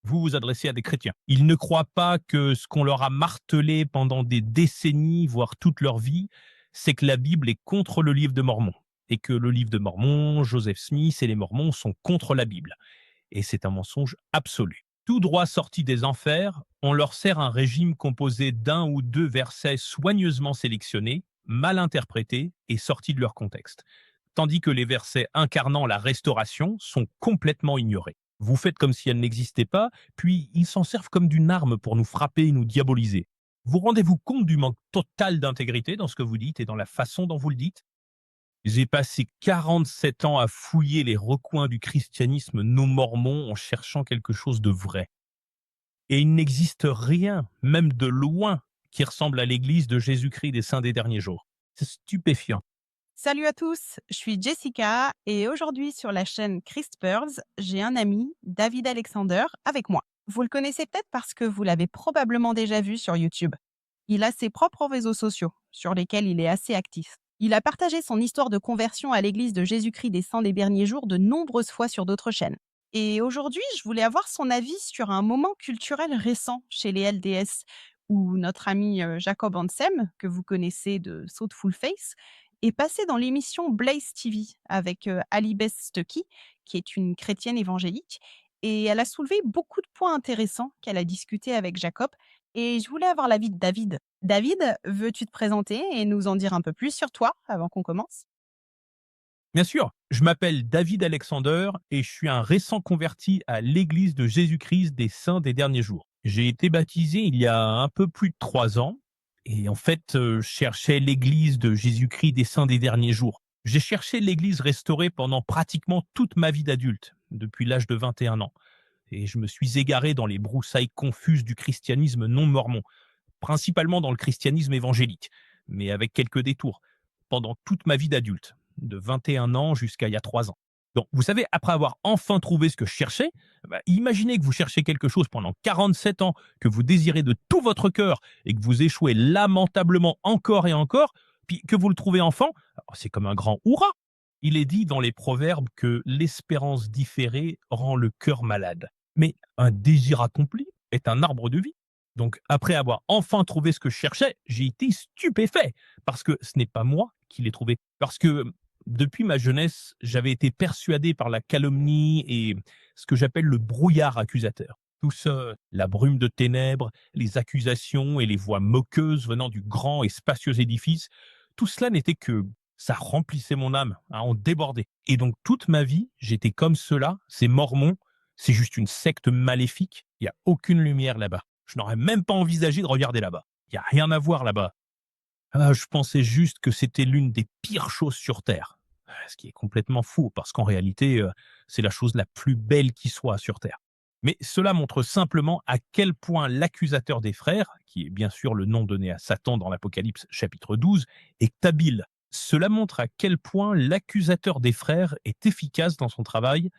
vous vous adressez à des chrétiens. Ils ne croient pas que ce qu'on leur a martelé pendant des décennies, voire toute leur vie, c'est que la Bible est contre le livre de Mormon et que le livre de Mormon, Joseph Smith et les Mormons sont contre la Bible. Et c'est un mensonge absolu. Tout droit sorti des enfers, on leur sert un régime composé d'un ou deux versets soigneusement sélectionnés, mal interprétés et sortis de leur contexte, tandis que les versets incarnant la restauration sont complètement ignorés. Vous faites comme si elles n'existaient pas, puis ils s'en servent comme d'une arme pour nous frapper et nous diaboliser. Vous rendez-vous compte du manque total d'intégrité dans ce que vous dites et dans la façon dont vous le dites? J'ai passé 47 ans à fouiller les recoins du christianisme non mormon en cherchant quelque chose de vrai. Et il n'existe rien, même de loin, qui ressemble à l'église de Jésus-Christ des saints des derniers jours. C'est stupéfiant. Salut à tous, je suis Jessica et aujourd'hui sur la chaîne Christpers, j'ai un ami, David Alexander, avec moi. Vous le connaissez peut-être parce que vous l'avez probablement déjà vu sur YouTube. Il a ses propres réseaux sociaux sur lesquels il est assez actif. Il a partagé son histoire de conversion à l'église de Jésus-Christ des Saints des Derniers Jours de nombreuses fois sur d'autres chaînes. Et aujourd'hui, je voulais avoir son avis sur un moment culturel récent chez les LDS, où notre ami Jacob Ansem, que vous connaissez de Soulful Face, est passé dans l'émission Blaze TV avec Ali Beth Stuckey, qui est une chrétienne évangélique. Et elle a soulevé beaucoup de points intéressants qu'elle a discuté avec Jacob. Et je voulais avoir l'avis de David. David, veux-tu te présenter et nous en dire un peu plus sur toi avant qu'on commence? Bien sûr, je m'appelle David Alexander et je suis un récent converti à l'église de Jésus-Christ des saints des derniers jours. J'ai été baptisé il y a un peu plus de 3 ans et en fait, je cherchais l'église de Jésus-Christ des saints des derniers jours. J'ai cherché l'église restaurée pendant pratiquement toute ma vie d'adulte, depuis l'âge de 21 ans. Et je me suis égaré dans les broussailles confuses du christianisme non mormon, principalement dans le christianisme évangélique, mais avec quelques détours, pendant toute ma vie d'adulte, de 21 ans jusqu'à il y a 3 ans. Donc, vous savez, après avoir enfin trouvé ce que je cherchais, bah, imaginez que vous cherchez quelque chose pendant 47 ans, que vous désirez de tout votre cœur et que vous échouez lamentablement encore et encore, puis que vous le trouvez enfin, alors c'est comme un grand hurrah. Il est dit dans les proverbes que l'espérance différée rend le cœur malade. Mais un désir accompli est un arbre de vie. Donc, après avoir enfin trouvé ce que je cherchais, j'ai été stupéfait parce que ce n'est pas moi qui l'ai trouvé. Parce que depuis ma jeunesse, j'avais été persuadé par la calomnie et ce que j'appelle le brouillard accusateur. Tout ça, la brume de ténèbres, les accusations et les voix moqueuses venant du grand et spacieux édifice, tout cela n'était que ça remplissait mon âme, hein, en débordait. Et donc toute ma vie, j'étais comme cela, ces mormons, c'est juste une secte maléfique, il n'y a aucune lumière là-bas. Je n'aurais même pas envisagé de regarder là-bas. Il y a rien à voir là-bas. Ah, je pensais juste que c'était l'une des pires choses sur terre. Ce qui est complètement fou parce qu'en réalité, c'est la chose la plus belle qui soit sur terre. Mais cela montre simplement à quel point l'accusateur des frères, qui est bien sûr le nom donné à Satan dans l'Apocalypse chapitre 12, est habile. Cela montre à quel point l'accusateur des frères est efficace dans son travail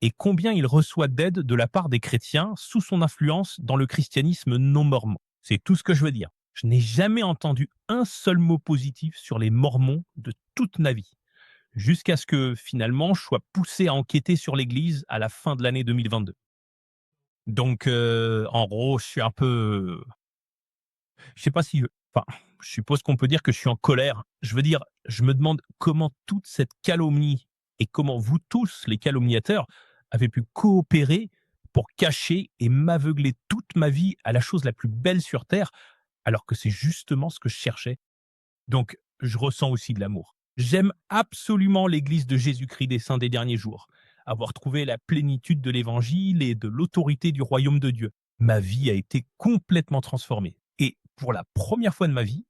et combien il reçoit d'aide de la part des chrétiens sous son influence dans le christianisme non mormon. C'est tout ce que je veux dire. Je n'ai jamais entendu un seul mot positif sur les Mormons de toute ma vie, jusqu'à ce que finalement je sois poussé à enquêter sur l'Église à la fin de l'année 2022. Donc, en gros, je suis un peu, je sais pas si, enfin, je suppose qu'on peut dire que je suis en colère. Je veux dire, je me demande comment toute cette calomnie et comment vous tous, les calomniateurs, avez pu coopérer pour cacher et m'aveugler toute ma vie à la chose la plus belle sur terre, alors que c'est justement ce que je cherchais. Donc, je ressens aussi de l'amour. J'aime absolument l'Église de Jésus-Christ des saints des derniers jours, avoir trouvé la plénitude de l'Évangile et de l'autorité du royaume de Dieu. Ma vie a été complètement transformée. Et pour la première fois de ma vie,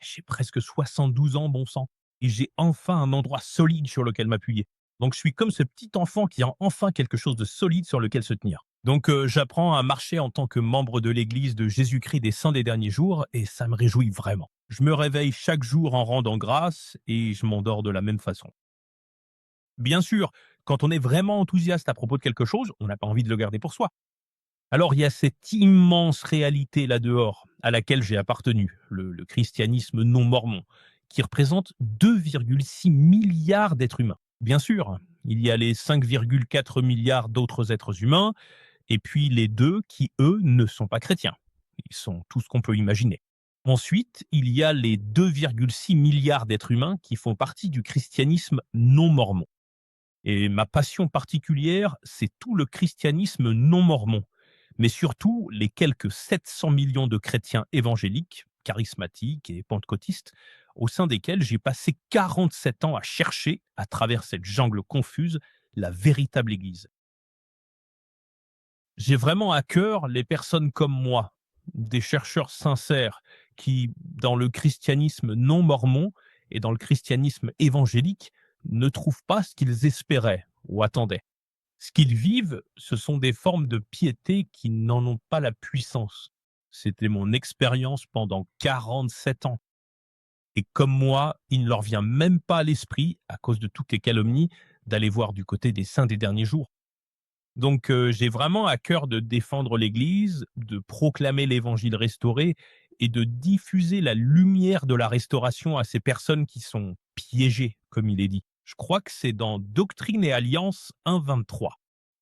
j'ai presque 72 ans, bon sang, et j'ai enfin un endroit solide sur lequel m'appuyer. Donc je suis comme ce petit enfant qui a enfin quelque chose de solide sur lequel se tenir. Donc j'apprends à marcher en tant que membre de l'Église de Jésus-Christ des saints des derniers jours et ça me réjouit vraiment. Je me réveille chaque jour en rendant grâce et je m'endors de la même façon. Bien sûr, quand on est vraiment enthousiaste à propos de quelque chose, on n'a pas envie de le garder pour soi. Alors il y a cette immense réalité là-dehors à laquelle j'ai appartenu, le christianisme non mormon, qui représente 2,6 milliards d'êtres humains. Bien sûr, il y a les 5,4 milliards d'autres êtres humains et puis les 2 qui, eux, ne sont pas chrétiens. Ils sont tout ce qu'on peut imaginer. Ensuite, il y a les 2,6 milliards d'êtres humains qui font partie du christianisme non mormon. Et ma passion particulière, c'est tout le christianisme non mormon, mais surtout les quelques 700 millions de chrétiens évangéliques, charismatiques et pentecôtistes, au sein desquels j'ai passé 47 ans à chercher, à travers cette jungle confuse, la véritable Église. J'ai vraiment à cœur les personnes comme moi, des chercheurs sincères qui, dans le christianisme non mormon et dans le christianisme évangélique, ne trouvent pas ce qu'ils espéraient ou attendaient. Ce qu'ils vivent, ce sont des formes de piété qui n'en ont pas la puissance. C'était mon expérience pendant 47 ans. Et comme moi, il ne leur vient même pas à l'esprit, à cause de toutes les calomnies, d'aller voir du côté des saints des derniers jours. Donc, j'ai vraiment à cœur de défendre l'Église, de proclamer l'Évangile restauré et de diffuser la lumière de la restauration à ces personnes qui sont piégées, comme il est dit. Je crois que c'est dans Doctrine et Alliance 1:23.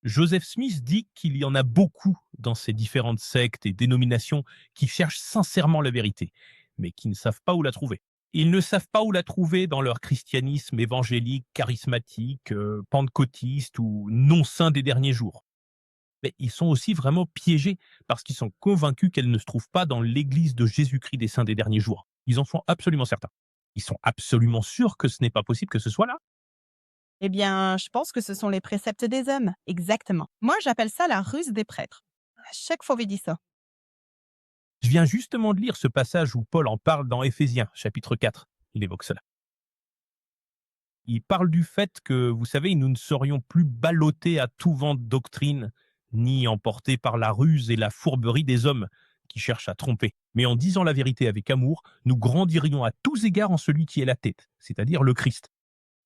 Joseph Smith dit qu'il y en a beaucoup dans ces différentes sectes et dénominations qui cherchent sincèrement la vérité, mais qui ne savent pas où la trouver. Ils ne savent pas où la trouver dans leur christianisme évangélique, charismatique, pentecôtiste ou non saint des derniers jours. Mais ils sont aussi vraiment piégés parce qu'ils sont convaincus qu'elle ne se trouve pas dans l'église de Jésus-Christ des saints des derniers jours. Ils en sont absolument certains. Ils sont absolument sûrs que ce n'est pas possible que ce soit là. Eh bien, je pense que ce sont les préceptes des hommes. Exactement. Moi, j'appelle ça la ruse des prêtres. À chaque fois, on dit ça. Je viens justement de lire ce passage où Paul en parle dans Éphésiens, chapitre 4. Il évoque cela. Il parle du fait que, vous savez, nous ne serions plus ballottés à tout vent de doctrine, ni emportés par la ruse et la fourberie des hommes qui cherchent à tromper. Mais en disant la vérité avec amour, nous grandirions à tous égards en celui qui est la tête, c'est-à-dire le Christ.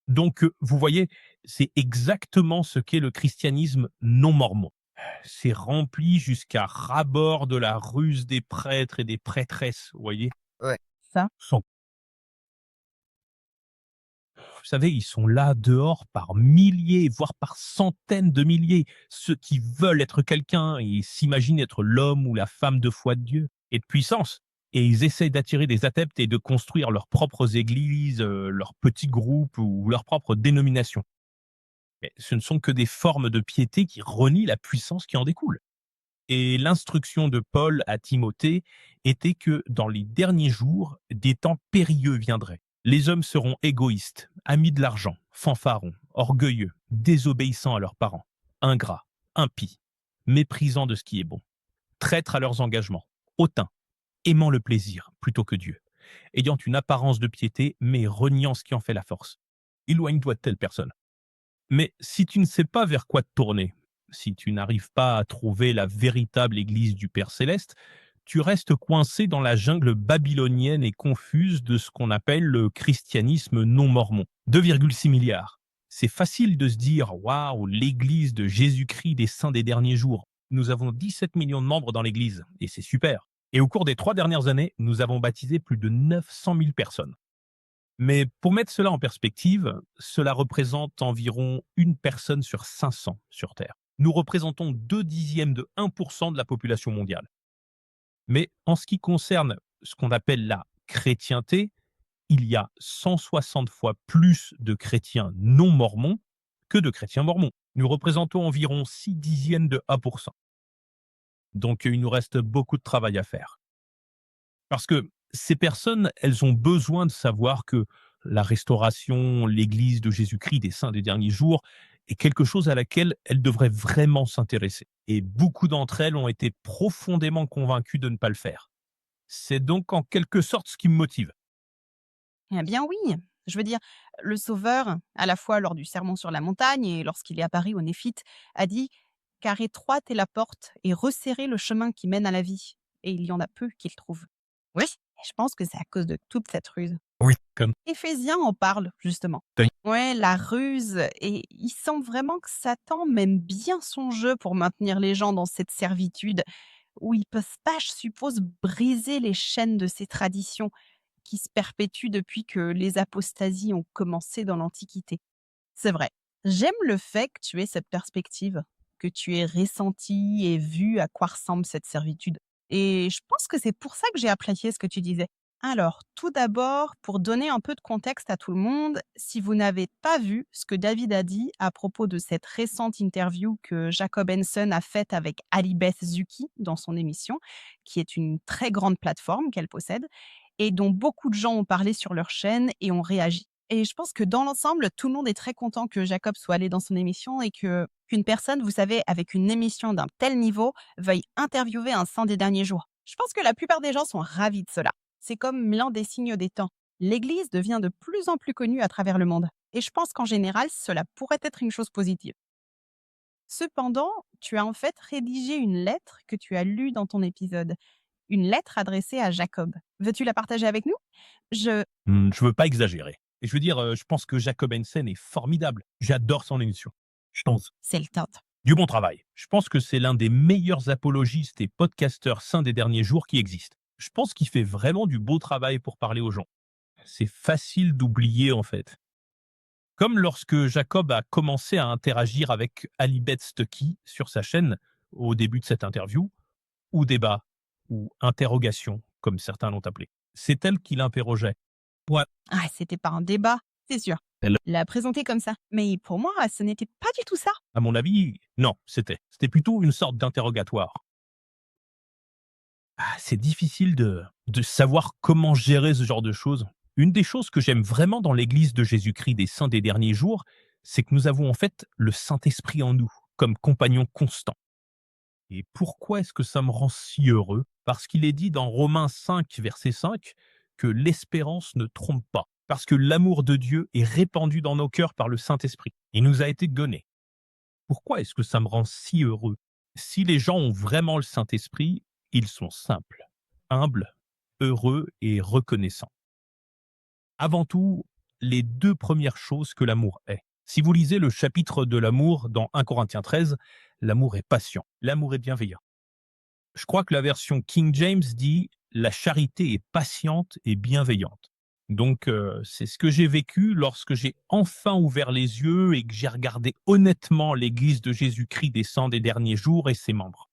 Donc, vous voyez, c'est exactement ce qu'est le christianisme non mormon. C'est rempli jusqu'à ras-bord de la ruse des prêtres et des prêtresses, vous voyez. Ouais. Ça. Sans Vous savez, ils sont là dehors par milliers, voire par centaines de milliers, ceux qui veulent être quelqu'un et s'imaginent être l'homme ou la femme de foi de Dieu et de puissance. Et ils essayent d'attirer des adeptes et de construire leurs propres églises, leurs petits groupes ou leurs propres dénominations. Mais ce ne sont que des formes de piété qui renient la puissance qui en découle. Et l'instruction de Paul à Timothée était que dans les derniers jours, des temps périlleux viendraient. Les hommes seront égoïstes, amis de l'argent, fanfarons, orgueilleux, désobéissants à leurs parents, ingrats, impies, méprisants de ce qui est bon, traîtres à leurs engagements, hautains, aimant le plaisir plutôt que Dieu, ayant une apparence de piété mais reniant ce qui en fait la force. Éloigne-toi de telle personne. Mais si tu ne sais pas vers quoi te tourner, si tu n'arrives pas à trouver la véritable Église du Père céleste, tu restes coincé dans la jungle babylonienne et confuse de ce qu'on appelle le christianisme non mormon. 2,6 milliards. C'est facile de se dire waouh, l'Église de Jésus-Christ des saints des derniers jours. Nous avons 17 millions de membres dans l'Église et c'est super. Et au cours des 3 dernières années, nous avons baptisé plus de 900 000 personnes. Mais pour mettre cela en perspective, cela représente environ une personne sur 500 sur Terre. Nous représentons 2/10 de 1% de la population mondiale. Mais en ce qui concerne ce qu'on appelle la chrétienté, il y a 160 fois plus de chrétiens non mormons que de chrétiens mormons. Nous représentons environ 6/10 de 1%. Donc il nous reste beaucoup de travail à faire. Parce que ces personnes, elles ont besoin de savoir que la restauration, l'Église de Jésus-Christ des saints des derniers jours est quelque chose à laquelle elles devraient vraiment s'intéresser. Et beaucoup d'entre elles ont été profondément convaincues de ne pas le faire. C'est donc en quelque sorte ce qui me motive. Eh bien oui. Je veux dire, le Sauveur, à la fois lors du sermon sur la montagne et lorsqu'il est apparu aux Néphites, a dit: «Car étroite est la porte et resserré le chemin qui mène à la vie, et il y en a peu qui le trouvent». Oui. Et je pense que c'est à cause de toute cette ruse. Oui, comme Éphésiens en parle justement. Oui. Ouais, la ruse, et il semble vraiment que Satan mène bien son jeu pour maintenir les gens dans cette servitude où ils peuvent pas, je suppose, briser les chaînes de ces traditions qui se perpétuent depuis que les apostasies ont commencé dans l'Antiquité. C'est vrai. J'aime le fait que tu aies cette perspective. que tu aies ressenti et vu à quoi ressemble cette servitude. Et je pense que c'est pour ça que j'ai apprécié ce que tu disais. Alors, tout d'abord, pour donner un peu de contexte à tout le monde, si vous n'avez pas vu ce que David a dit à propos de cette récente interview que Jacob Henson a faite avec Alibeth Zuki dans son émission, qui est une très grande plateforme qu'elle possède, et dont beaucoup de gens ont parlé sur leur chaîne et ont réagi. Et je pense que dans l'ensemble, tout le monde est très content que Jacob soit allé dans son émission et qu'une personne, vous savez, avec une émission d'un tel niveau, veuille interviewer un saint des derniers jours. Je pense que la plupart des gens sont ravis de cela. C'est comme l'un des signes des temps. L'Église devient de plus en plus connue à travers le monde. Et je pense qu'en général, cela pourrait être une chose positive. Cependant, tu as en fait rédigé une lettre que tu as lue dans ton épisode. Une lettre adressée à Jacob. Veux-tu la partager avec nous? Je Je veux pas exagérer. Et je veux dire, je pense que Jacob Hensen est formidable. J'adore son émission. Je pense. C'est le top. Du bon travail. Je pense que c'est l'un des meilleurs apologistes et podcasteurs saints des derniers jours qui existent. Je pense qu'il fait vraiment du beau travail pour parler aux gens. C'est facile d'oublier, en fait. Comme lorsque Jacob a commencé à interagir avec Alibeth Stuckey sur sa chaîne au début de cette interview, ou débat, ou interrogation, comme certains l'ont appelé. C'est elle qui l'interrogeait. Ouais. Ah, c'était pas un débat, c'est sûr. Elle, L'a présenté comme ça. Mais pour moi, ce n'était pas du tout ça. à mon avis, non, c'était plutôt une sorte d'interrogatoire. Ah, c'est difficile de savoir comment gérer ce genre de choses. Une des choses que j'aime vraiment dans l'Église de Jésus-Christ des saints des derniers jours, c'est que nous avons en fait le Saint-Esprit en nous, comme compagnon constant. Et pourquoi est-ce que ça me rend si heureux? Parce qu'il est dit dans Romains 5, verset 5, que l'espérance ne trompe pas. Parce que l'amour de Dieu est répandu dans nos cœurs par le Saint-Esprit. Il nous a été donné. Pourquoi est-ce que ça me rend si heureux? Si les gens ont vraiment le Saint-Esprit, ils sont simples, humbles, heureux et reconnaissants. Avant tout, les deux premières choses que l'amour est. Si vous lisez le chapitre de l'amour dans 1 Corinthiens 13, l'amour est patient, l'amour est bienveillant. Je crois que la version King James dit la charité est patiente et bienveillante. Donc, c'est ce que j'ai vécu lorsque j'ai enfin ouvert les yeux et que j'ai regardé honnêtement l'Église de Jésus-Christ des saints des derniers jours et ses membres.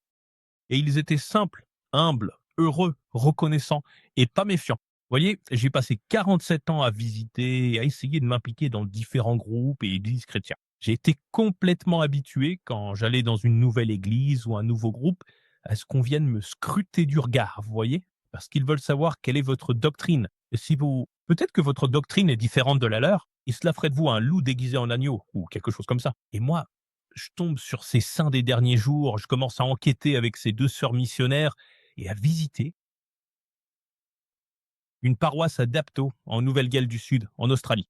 Et ils étaient simples, humbles, heureux, reconnaissants et pas méfiants. Vous voyez, j'ai passé 47 ans à visiter et à essayer de m'impliquer dans différents groupes et églises chrétiennes. J'ai été complètement habitué, quand j'allais dans une nouvelle église ou un nouveau groupe, à ce qu'on vienne me scruter du regard, vous voyez? Parce qu'ils veulent savoir quelle est votre doctrine. Et si vous, peut-être que votre doctrine est différente de la leur, ils se la feraient de vous un loup déguisé en agneau ou quelque chose comme ça. Et moi, je tombe sur ces saints des derniers jours, je commence à enquêter avec ces deux sœurs missionnaires et à visiter une paroisse à Dapto, en Nouvelle-Galles du Sud, en Australie.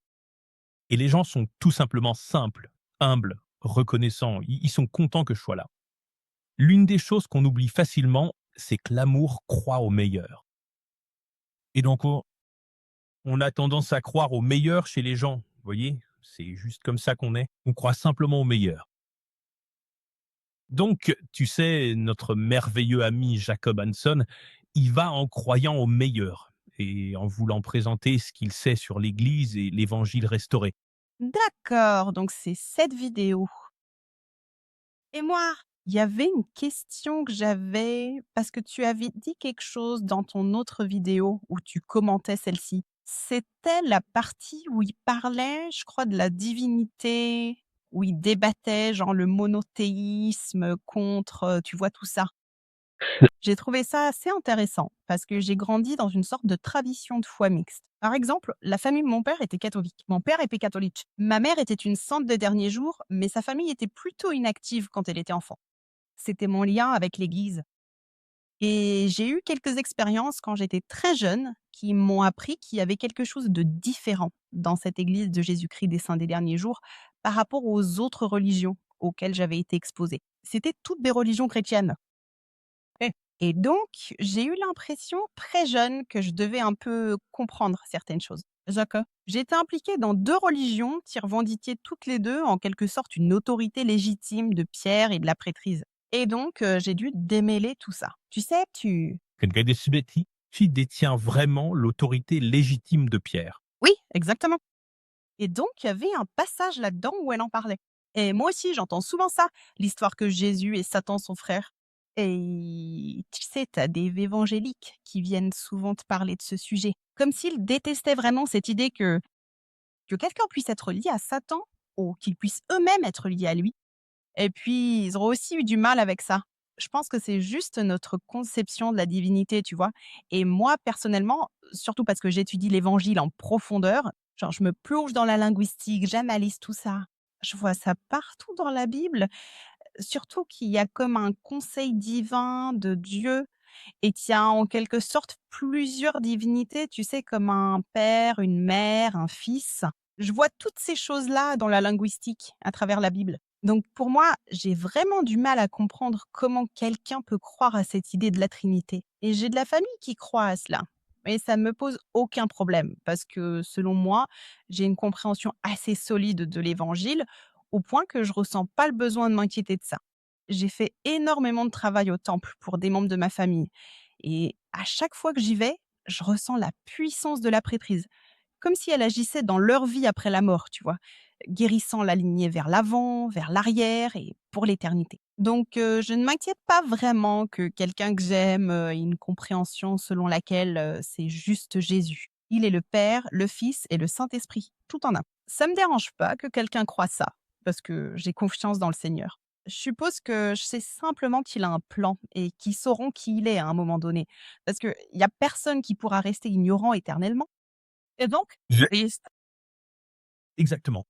Et les gens sont tout simplement simples, humbles, reconnaissants. Ils sont contents que je sois là. L'une des choses qu'on oublie facilement, c'est que l'amour croit au meilleur. Et donc, on a tendance à croire au meilleur chez les gens. Vous voyez, c'est juste comme ça qu'on est. On croit simplement au meilleur. Donc, tu sais, notre merveilleux ami Jacob Hanson, il va en croyant au meilleur et en voulant présenter ce qu'il sait sur l'Église et l'Évangile restauré. D'accord, donc c'est cette vidéo. Et moi, il y avait une question que j'avais parce que tu avais dit quelque chose dans ton autre vidéo où tu commentais celle-ci. C'était la partie où il parlait, je crois, de la divinité, où il débattait, genre le monothéisme contre, tu vois, tout ça. J'ai trouvé ça assez intéressant parce que j'ai grandi dans une sorte de tradition de foi mixte. Par exemple, la famille de mon père était catholique. Mon père était catholique. Ma mère était une sainte des derniers jours, mais sa famille était plutôt inactive quand elle était enfant. C'était mon lien avec l'église. Et j'ai eu quelques expériences quand j'étais très jeune qui m'ont appris qu'il y avait quelque chose de différent dans cette église de Jésus-Christ des saints des derniers jours par rapport aux autres religions auxquelles j'avais été exposée. C'était toutes des religions chrétiennes. Et donc, j'ai eu l'impression, très jeune, que je devais un peu comprendre certaines choses. D'accord. J'ai été impliquée dans 2 religions qui revendiquaient toutes les 2, en quelque sorte, une autorité légitime de Pierre et de la prêtrise. Et donc, j'ai dû démêler tout ça. Tu sais, tu Quelqu'un des Subeti qui détient vraiment l'autorité légitime de Pierre. Oui, exactement. Et donc, il y avait un passage là-dedans où elle en parlait. Et moi aussi, j'entends souvent ça, l'histoire que Jésus et Satan sont frères. Et tu sais, tu as des évangéliques qui viennent souvent te parler de ce sujet, comme s'ils détestaient vraiment cette idée que quelqu'un puisse être lié à Satan ou qu'ils puissent eux-mêmes être liés à lui. Et puis, ils auront aussi eu du mal avec ça. Je pense que c'est juste notre conception de la divinité, tu vois. Et moi, personnellement, surtout parce que j'étudie l'évangile en profondeur, genre je me plonge dans la linguistique, j'analyse tout ça. Je vois ça partout dans la Bible, surtout qu'il y a comme un conseil divin de Dieu et qu'il y a en quelque sorte plusieurs divinités, tu sais, comme un père, une mère, un fils. Je vois toutes ces choses-là dans la linguistique à travers la Bible. Donc pour moi, j'ai vraiment du mal à comprendre comment quelqu'un peut croire à cette idée de la Trinité. Et j'ai de la famille qui croit à cela. Mais ça ne me pose aucun problème parce que selon moi, j'ai une compréhension assez solide de l'Évangile au point que je ressens pas le besoin de m'inquiéter de ça. J'ai fait énormément de travail au temple pour des membres de ma famille et à chaque fois que j'y vais, je ressens la puissance de la prêtrise, comme si elle agissait dans leur vie après la mort, tu vois, guérissant la lignée vers l'avant, vers l'arrière et pour l'éternité. Donc je ne m'inquiète pas vraiment que quelqu'un que j'aime ait une compréhension selon laquelle c'est juste Jésus. Il est le Père, le Fils et le Saint-Esprit, tout en un. Ça me dérange pas que quelqu'un croie ça, parce que j'ai confiance dans le Seigneur. Je suppose que je sais simplement qu'il a un plan et qu'ils sauront qui il est à un moment donné. Parce qu'il y a personne qui pourra rester ignorant éternellement. Et donc, Je- Christ, Exactement.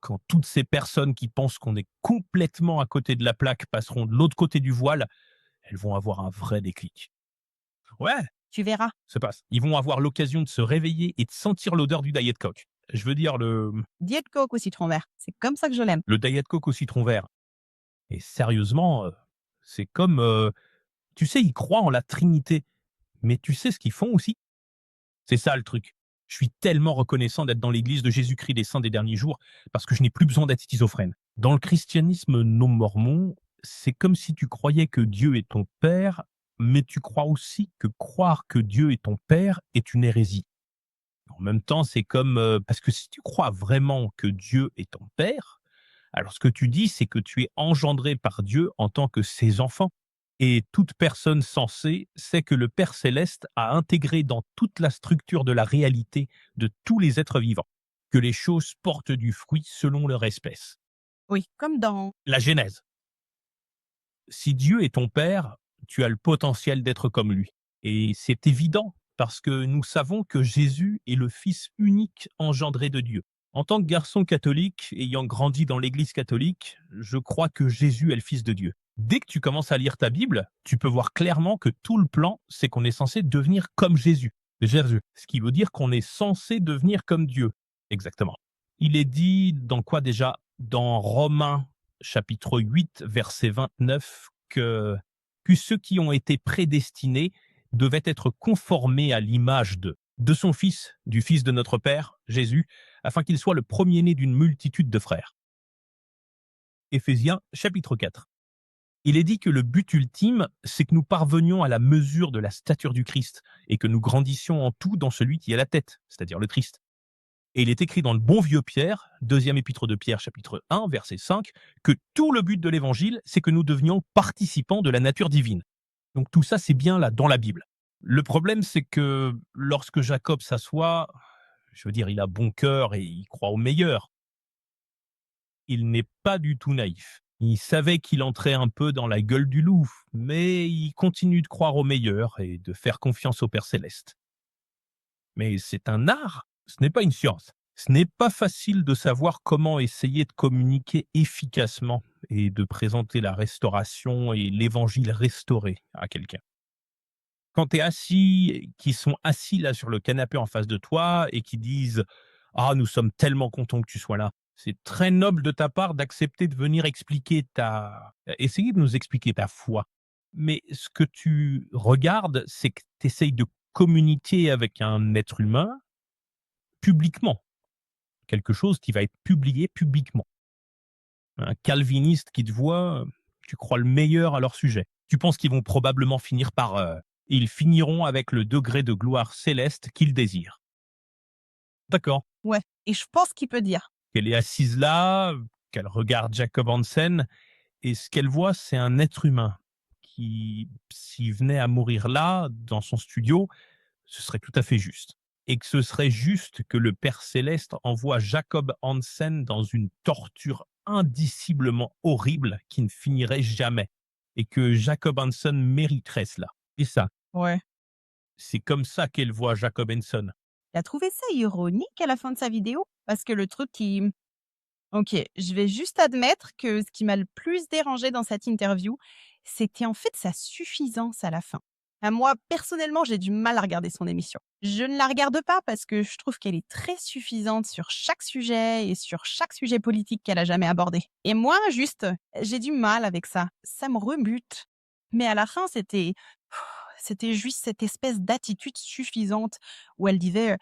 Quand toutes ces personnes qui pensent qu'on est complètement à côté de la plaque passeront de l'autre côté du voile, elles vont avoir un vrai déclic. Ouais, tu verras. se passe. Ils vont avoir l'occasion de se réveiller et de sentir l'odeur du Diet Coke. Je veux dire Diet Coke au citron vert. C'est comme ça que je l'aime. le Diet Coke au citron vert. Et sérieusement, c'est comme, tu sais, ils croient en la Trinité, mais tu sais ce qu'ils font aussi? C'est ça le truc. Je suis tellement reconnaissant d'être dans l'église de Jésus-Christ des saints des derniers jours parce que je n'ai plus besoin d'être schizophrène. Dans le christianisme non mormon, c'est comme si tu croyais que Dieu est ton père, mais tu crois aussi que croire que Dieu est ton père est une hérésie. En même temps, c'est comme, parce que si tu crois vraiment que Dieu est ton père, alors ce que tu dis, c'est que tu es engendré par Dieu en tant que ses enfants. Et toute personne sensée sait que le Père céleste a intégré dans toute la structure de la réalité de tous les êtres vivants, que les choses portent du fruit selon leur espèce. Oui, comme dans La Genèse. Si Dieu est ton Père, tu as le potentiel d'être comme lui. Et c'est évident parce que nous savons que Jésus est le Fils unique engendré de Dieu. En tant que garçon catholique, ayant grandi dans l'Église catholique, je crois que Jésus est le Fils de Dieu. Dès que tu commences à lire ta Bible, tu peux voir clairement que tout le plan, c'est qu'on est censé devenir comme Jésus. Jésus. Ce qui veut dire qu'on est censé devenir comme Dieu. Exactement. Il est dit dans quoi déjà? Dans Romains chapitre 8, verset 29, que ceux qui ont été prédestinés devaient être conformés à l'image de son Fils, du Fils de notre Père, Jésus, afin qu'il soit le premier-né d'une multitude de frères. Éphésiens chapitre 4. Il est dit que le but ultime, c'est que nous parvenions à la mesure de la stature du Christ et que nous grandissions en tout dans celui qui est la tête, c'est-à-dire le Christ. Et il est écrit dans le bon vieux Pierre, deuxième épître de Pierre, chapitre 1, verset 5, que tout le but de l'évangile, c'est que nous devenions participants de la nature divine. Donc tout ça, c'est bien là, dans la Bible. Le problème, c'est que lorsque Jacob s'assoit, je veux dire, il a bon cœur et il croit au meilleur. Il n'est pas du tout naïf. Il savait qu'il entrait un peu dans la gueule du loup, mais il continue de croire au meilleur et de faire confiance au Père céleste. Mais c'est un art, ce n'est pas une science. Ce n'est pas facile de savoir comment essayer de communiquer efficacement et de présenter la restauration et l'évangile restauré à quelqu'un. Quand tu es assis, qui sont assis là sur le canapé en face de toi et qui disent: «Ah, nous sommes tellement contents que tu sois là». C'est très noble de ta part d'accepter de venir essayer de nous expliquer ta foi. Mais ce que tu regardes, c'est que tu essayes de communiquer avec un être humain publiquement. Quelque chose qui va être publié publiquement. Un calviniste qui te voit, tu crois le meilleur à leur sujet. Tu penses qu'ils vont probablement finir par, ils finiront avec le degré de gloire céleste qu'ils désirent. D'accord. ouais et je pense qu'il peut dire. Elle est assise là, qu'elle regarde Jacob Hansen et ce qu'elle voit, c'est un être humain qui, s'il venait à mourir là, dans son studio, ce serait tout à fait juste. Et que ce serait juste que le Père Céleste envoie Jacob Hansen dans une torture indiciblement horrible qui ne finirait jamais. Et que Jacob Hansen mériterait cela. Et ça, Ouais. c'est comme ça qu'elle voit Jacob Hansen. Tu as trouvé ça ironique à la fin de sa vidéo? Parce que le truc qui OK, je vais juste admettre que ce qui m'a le plus dérangé dans cette interview, c'était en fait sa suffisance à la fin. Moi, personnellement, j'ai du mal à regarder son émission. Je ne la regarde pas parce que je trouve qu'elle est très suffisante sur chaque sujet et sur chaque sujet politique qu'elle a jamais abordé. Et moi, juste, j'ai du mal avec ça. Ça me rebute. Mais à la fin, c'était juste cette espèce d'attitude suffisante où elle disait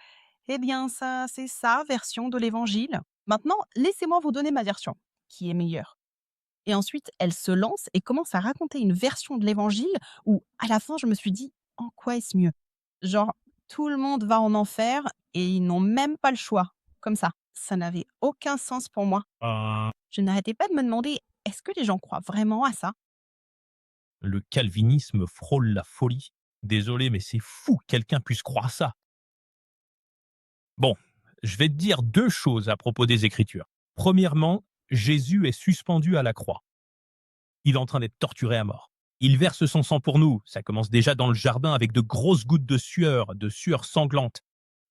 eh bien, ça, c'est sa version de l'évangile. Maintenant, laissez-moi vous donner ma version, qui est meilleure. Et ensuite, elle se lance et commence à raconter une version de l'évangile où, à la fin, je me suis dit, en quoi est-ce mieux? Genre, tout le monde va en enfer et ils n'ont même pas le choix. Comme ça. Ça n'avait aucun sens pour moi. Je n'arrêtais pas de me demander, est-ce que les gens croient vraiment à ça? Le calvinisme frôle la folie. Désolé, mais c'est fou que quelqu'un puisse croire ça. Bon, je vais te dire deux choses à propos des Écritures. Premièrement, Jésus est suspendu à la croix. Il est en train d'être torturé à mort. Il verse son sang pour nous. Ça commence déjà dans le jardin avec de grosses gouttes de sueur sanglante.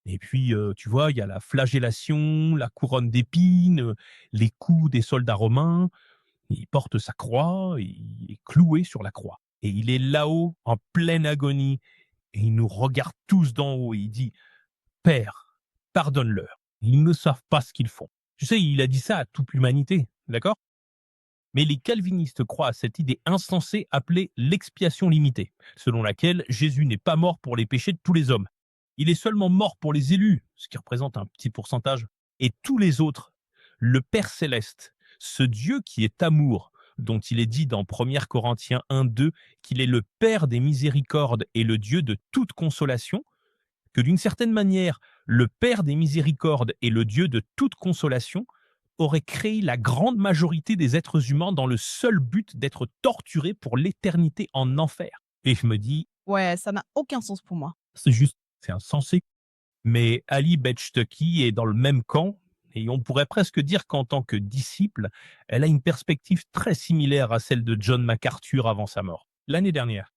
Et puis, tu vois, il y a la flagellation, la couronne d'épines, les coups des soldats romains. Il porte sa croix, il est cloué sur la croix. Et il est là-haut, en pleine agonie, et il nous regarde tous d'en haut et il dit: «Père, pardonne-leur. Ils ne savent pas ce qu'ils font». Tu sais, il a dit ça à toute l'humanité, d'accord? Mais les calvinistes croient à cette idée insensée appelée l'expiation limitée, selon laquelle Jésus n'est pas mort pour les péchés de tous les hommes. Il est seulement mort pour les élus, ce qui représente un petit pourcentage, et tous les autres. Le Père céleste, ce Dieu qui est amour, dont il est dit dans 1 Corinthiens 1-2 qu'il est le Père des miséricordes et le Dieu de toute consolation, que d'une certaine manière, le Père des miséricordes et le Dieu de toute consolation aurait créé la grande majorité des êtres humains dans le seul but d'être torturés pour l'éternité en enfer. Et je me dis, Ouais, ça n'a aucun sens pour moi. c'est juste, c'est insensé. Mais Ali Bedstuki est dans le même camp, et on pourrait presque dire qu'en tant que disciple, elle a une perspective très similaire à celle de John MacArthur avant sa mort, l'année dernière.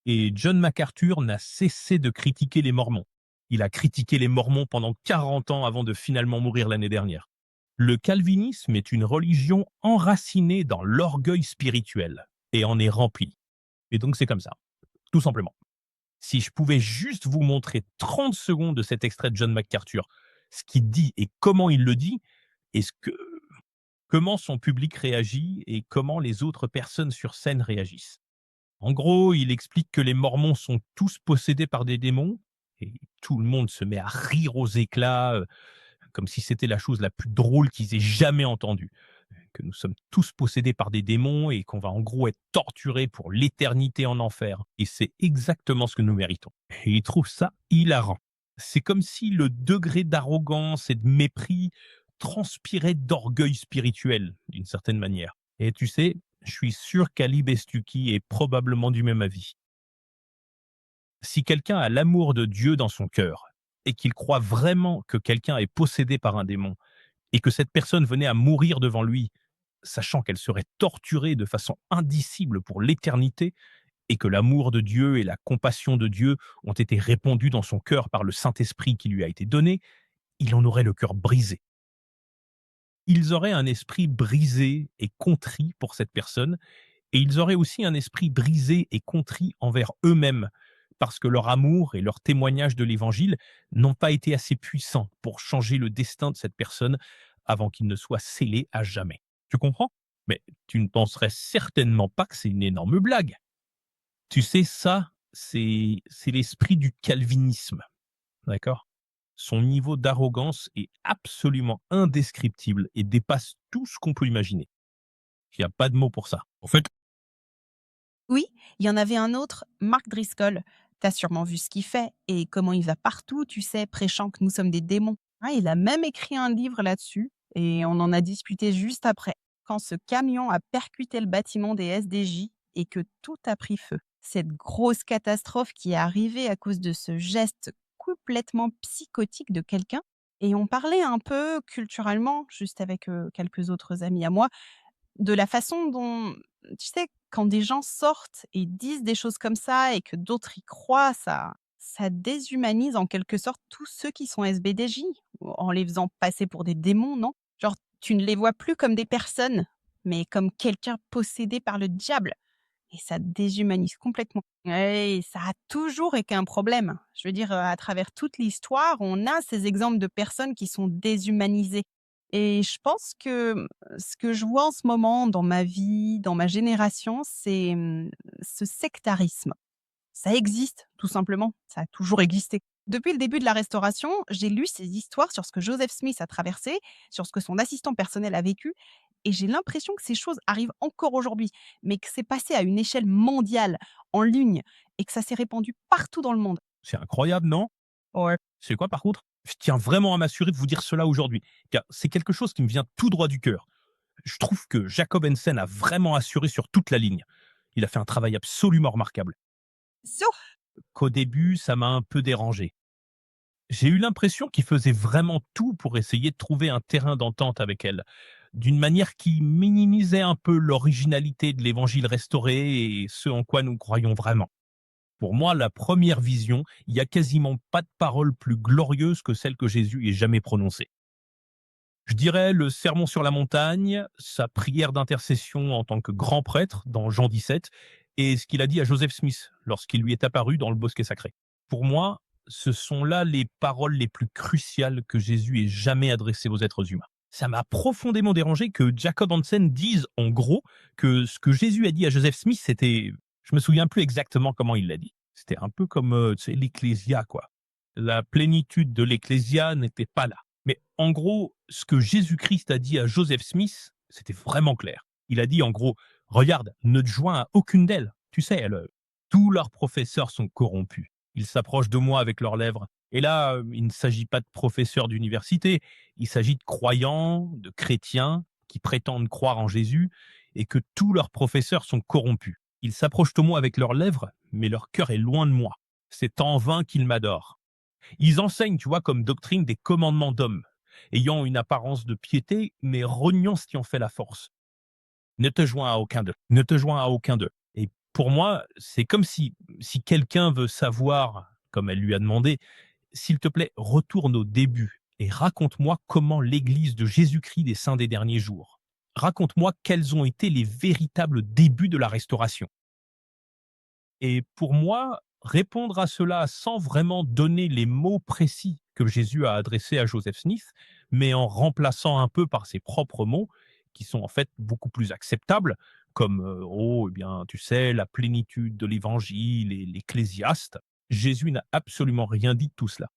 Et John MacArthur n'a cessé de critiquer les Mormons. Il a critiqué les Mormons pendant 40 ans avant de finalement mourir l'année dernière. Le calvinisme est une religion enracinée dans l'orgueil spirituel et en est remplie. Et donc c'est comme ça, tout simplement. Si je pouvais juste vous montrer 30 secondes de cet extrait de John MacArthur, ce qu'il dit et comment il le dit, et comment son public réagit et comment les autres personnes sur scène réagissent. En gros, il explique que les Mormons sont tous possédés par des démons et tout le monde se met à rire aux éclats, comme si c'était la chose la plus drôle qu'ils aient jamais entendue. Que nous sommes tous possédés par des démons et qu'on va en gros être torturés pour l'éternité en enfer. Et c'est exactement ce que nous méritons. Et il trouve ça hilarant. C'est comme si le degré d'arrogance et de mépris transpirait d'orgueil spirituel, d'une certaine manière. Et tu sais, je suis sûr qu'Ali Bestuki est probablement du même avis. Si quelqu'un a l'amour de Dieu dans son cœur et qu'il croit vraiment que quelqu'un est possédé par un démon et que cette personne venait à mourir devant lui, sachant qu'elle serait torturée de façon indicible pour l'éternité et que l'amour de Dieu et la compassion de Dieu ont été répandus dans son cœur par le Saint-Esprit qui lui a été donné, il en aurait le cœur brisé. Ils auraient un esprit brisé et contrit pour cette personne, et ils auraient aussi un esprit brisé et contrit envers eux-mêmes, parce que leur amour et leur témoignage de l'Évangile n'ont pas été assez puissants pour changer le destin de cette personne avant qu'il ne soit scellé à jamais. Tu comprends? Mais tu ne penserais certainement pas que c'est une énorme blague. Tu sais, ça, c'est l'esprit du calvinisme, d'accord? Son niveau d'arrogance est absolument indescriptible et dépasse tout ce qu'on peut imaginer. Il n'y a pas de mot pour ça. En fait, Oui, il y en avait un autre, Mark Driscoll. T'as sûrement vu ce qu'il fait et comment il va partout, tu sais, prêchant que nous sommes des démons. Ah, il a même écrit un livre là-dessus. et on en a discuté juste après, quand ce camion a percuté le bâtiment des SDJ et que tout a pris feu. Cette grosse catastrophe qui est arrivée à cause de ce geste complètement psychotique de quelqu'un. Et on parlait un peu culturellement, juste avec quelques autres amis à moi, de la façon dont, tu sais, quand des gens sortent et disent des choses comme ça et que d'autres y croient, ça déshumanise en quelque sorte tous ceux qui sont SBDJ, en les faisant passer pour des démons, non? Genre, tu ne les vois plus comme des personnes, mais comme quelqu'un possédé par le diable. Et ça déshumanise complètement. Ouais, et ça a toujours été un problème. Je veux dire, à travers toute l'histoire, on a ces exemples de personnes qui sont déshumanisées. Et je pense que, ce que je vois en ce moment dans ma vie, dans ma génération, c'est, ce sectarisme. Ça existe, tout simplement. Ça a toujours existé. Depuis le début de la Restauration, j'ai lu ces histoires sur ce que Joseph Smith a traversé, sur ce que son assistant personnel a vécu, et j'ai l'impression que ces choses arrivent encore aujourd'hui, mais que c'est passé à une échelle mondiale, en ligne, et que ça s'est répandu partout dans le monde. C'est incroyable, non? Ouais. C'est quoi par contre? Je tiens vraiment à m'assurer de vous dire cela aujourd'hui, car c'est quelque chose qui me vient tout droit du cœur. Je trouve que Jacob Hansen a vraiment assuré sur toute la ligne. Il a fait un travail absolument remarquable. Sauf Qu'au début, ça m'a un peu dérangé. J'ai eu l'impression qu'il faisait vraiment tout pour essayer de trouver un terrain d'entente avec elle, d'une manière qui minimisait un peu l'originalité de l'évangile restauré et ce en quoi nous croyons vraiment. Pour moi, la première vision, il y a quasiment pas de parole plus glorieuse que celle que Jésus ait jamais prononcée. Je dirais le sermon sur la montagne, sa prière d'intercession en tant que grand prêtre dans Jean 17, et ce qu'il a dit à Joseph Smith lorsqu'il lui est apparu dans le bosquet sacré. Pour moi, ce sont là les paroles les plus cruciales que Jésus ait jamais adressées aux êtres humains. Ça m'a profondément dérangé que Jacob Hansen dise en gros que ce que Jésus a dit à Joseph Smith, c'était, je me souviens plus exactement comment il l'a dit. C'était un peu comme tu sais, l'ecclésia, quoi. La plénitude de l'ecclésia n'était pas là. Mais en gros, ce que Jésus-Christ a dit à Joseph Smith, c'était vraiment clair. Il a dit en gros, regarde, ne te joins à aucune d'elles. Tu sais, tous leurs professeurs sont corrompus. Ils s'approchent de moi avec leurs lèvres. Et là, il ne s'agit pas de professeurs d'université, il s'agit de croyants, de chrétiens qui prétendent croire en Jésus et que tous leurs professeurs sont corrompus. Ils s'approchent de moi avec leurs lèvres, mais leur cœur est loin de moi. C'est en vain qu'ils m'adorent. Ils enseignent, tu vois, comme doctrine des commandements d'hommes, ayant une apparence de piété, mais reniant ce qui en fait la force. Ne te joins à aucun d'eux. Ne te joins à aucun d'eux. Et pour moi, c'est comme si quelqu'un veut savoir, comme elle lui a demandé, s'il te plaît, retourne au début et raconte-moi comment l'Église de Jésus-Christ des saints des derniers jours. Raconte-moi quels ont été les véritables débuts de la restauration. Et pour moi, répondre à cela sans vraiment donner les mots précis que Jésus a adressés à Joseph Smith, mais en remplaçant un peu par ses propres mots, qui sont en fait beaucoup plus acceptables, comme oh, eh bien, tu sais, la plénitude de l'évangile et l'ecclésiaste. Jésus n'a absolument rien dit de tout cela.